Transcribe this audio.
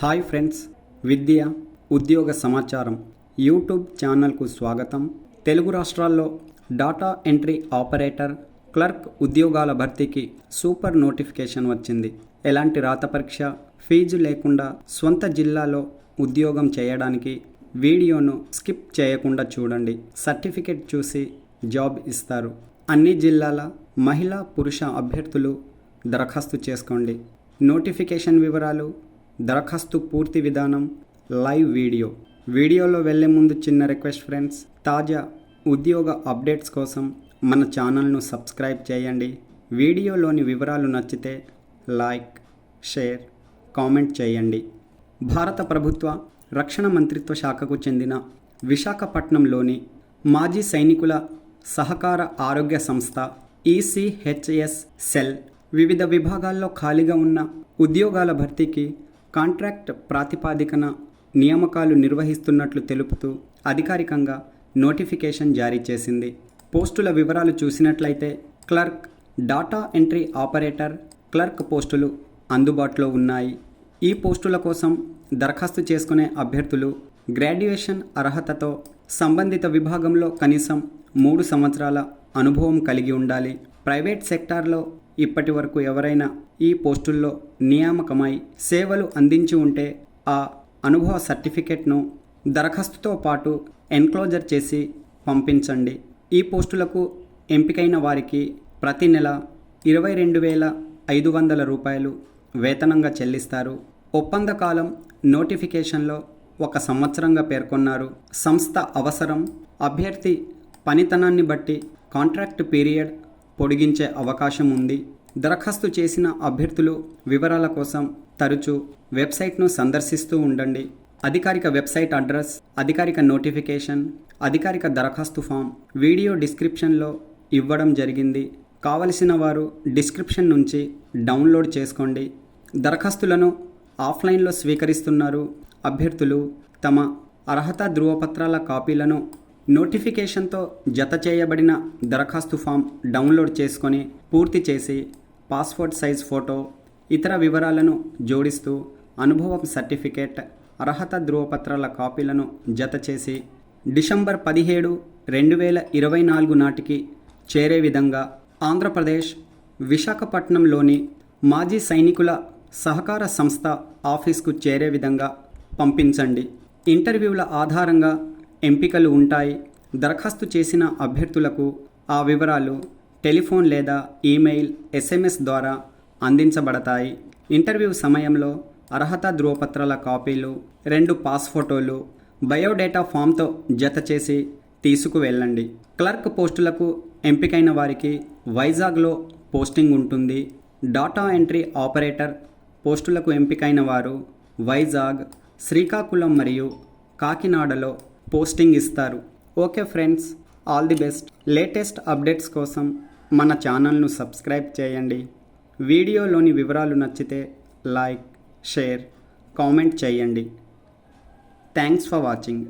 Hi friends, విద్య ఉద్యోగ సమాచారం YouTube ఛానల్కు స్వాగతం. తెలుగు రాష్ట్రాల్లో డాటా ఎంట్రీ ఆపరేటర్, క్లర్క్ ఉద్యోగాల భర్తీకి సూపర్ నోటిఫికేషన్ వచ్చింది. ఎలాంటి రాత పరీక్ష, ఫీజు లేకుండా స్వంత జిల్లాలో ఉద్యోగం చేయడానికి వీడియోను స్కిప్ చేయకుండా చూడండి. సర్టిఫికెట్ చూసి జాబ్ ఇస్తారు. అన్ని జిల్లాల మహిళా పురుష అభ్యర్థులు దరఖాస్తు చేసుకోండి. నోటిఫికేషన్ వివరాలు, దరఖాస్తు పూర్తి విధానం, లైవ్ వీడియోలో వెళ్ళే ముందు చిన్న రిక్వెస్ట్ ఫ్రెండ్స్, తాజా ఉద్యోగ అప్డేట్స్ కోసం మన ఛానల్ను సబ్స్క్రైబ్ చేయండి. వీడియోలోని వివరాలు నచ్చితే లైక్, షేర్, కామెంట్ చేయండి. భారత ప్రభుత్వ రక్షణ మంత్రిత్వ శాఖకు చెందిన విశాఖపట్నంలోని మాజీ సైనికుల సహకార ఆరోగ్య సంస్థ ECHS సెల్ వివిధ విభాగాల్లో ఖాళీగా ఉన్న ఉద్యోగాల భర్తీకి కాంట్రాక్ట్ ప్రాతిపాదికన నియామకాలు నిర్వహిస్తున్నట్లు తెలుపుతూ అధికారికంగా నోటిఫికేషన్ జారీ చేసింది. పోస్టుల వివరాలు చూసినట్లయితే clerk, data entry operator, clerk పోస్టులు అందుబాటులో ఉన్నాయి. ఈ పోస్టుల కోసం దరఖాస్తు చేసుకునే అభ్యర్థులు గ్రాడ్యుయేషన్ అర్హతతో సంబంధిత విభాగంలో కనీసం 3 సంవత్సరాల అనుభవం కలిగి ఉండాలి. ప్రైవేట్ సెక్టార్లో ఇప్పటి వరకు ఎవరైనా ఈ పోస్టుల్లో నియామకమై సేవలు అందించి ఉంటే ఆ అనుభవ సర్టిఫికెట్ను దరఖాస్తుతో పాటు ఎన్క్లోజర్ చేసి పంపించండి. ఈ పోస్టులకు ఎంపికైన వారికి ప్రతి నెల 22,500 రూపాయలు వేతనంగా చెల్లిస్తారు. ఒప్పంద కాలం నోటిఫికేషన్లో 1 సంవత్సరంగా పేర్కొన్నారు. సంస్థ అవసరం, అభ్యర్థి పనితనాన్ని బట్టి కాంట్రాక్ట్ పీరియడ్ పొడిగించే అవకాశం ఉంది. దరఖాస్తు చేసిన అభ్యర్థులు వివరాల కోసం తరచూ వెబ్సైట్ను సందర్శిస్తూ ఉండండి. అధికారిక వెబ్సైట్ అడ్రస్, అధికారిక నోటిఫికేషన్, అధికారిక దరఖాస్తు ఫామ్ వీడియో డిస్క్రిప్షన్లో ఇవ్వడం జరిగింది. కావలసిన వారు డిస్క్రిప్షన్ నుంచి డౌన్లోడ్ చేసుకోండి. దరఖాస్తులను ఆఫ్లైన్లో స్వీకరిస్తున్నారు. అభ్యర్థులు తమ అర్హత ధృవపత్రాల కాపీలను నోటిఫికేషన్తో జత చేయబడిన దరఖాస్తు ఫామ్ డౌన్లోడ్ చేసుకొని పూర్తి చేసి పాస్పోర్ట్ సైజ్ ఫోటో, ఇతర వివరాలను జోడిస్తూ అనుభవం సర్టిఫికేట్, అర్హత ధృవపత్రాల కాపీలను జత చేసి డిసెంబర్ 17, 2024 నాటికి చేరే విధంగా ఆంధ్రప్రదేశ్ విశాఖపట్నంలోని మాజీ సైనికుల సహకార సంస్థ ఆఫీస్కు చేరే విధంగా పంపించండి. ఇంటర్వ్యూల ఆధారంగా ఎంపికలు ఉంటాయి. దరఖాస్తు చేసిన అభ్యర్థులకు ఆ వివరాలు టెలిఫోన్ లేదా ఈమెయిల్, SMS ద్వారా అందించబడతాయి. ఇంటర్వ్యూ సమయంలో అర్హత ధృవపత్రాల కాపీలు, 2 పాస్ ఫోటోలు, బయోడేటా ఫామ్తో జత చేసి తీసుకువెళ్ళండి. క్లర్క్ పోస్టులకు ఎంపికైన వారికి వైజాగ్లో పోస్టింగ్ ఉంటుంది. డాటా ఎంట్రీ ఆపరేటర్ పోస్టులకు ఎంపికైన వారు వైజాగ్, శ్రీకాకుళం మరియు కాకినాడలో పోస్టింగ్ ఇస్తారు. Okay friends, all the best. Latest updates కోసం మన ఛానల్ను సబ్స్క్రైబ్ చేయండి. వీడియోలోని వివరాలు నచ్చితే లైక్, షేర్, కామెంట్ చేయండి. Thanks for watching.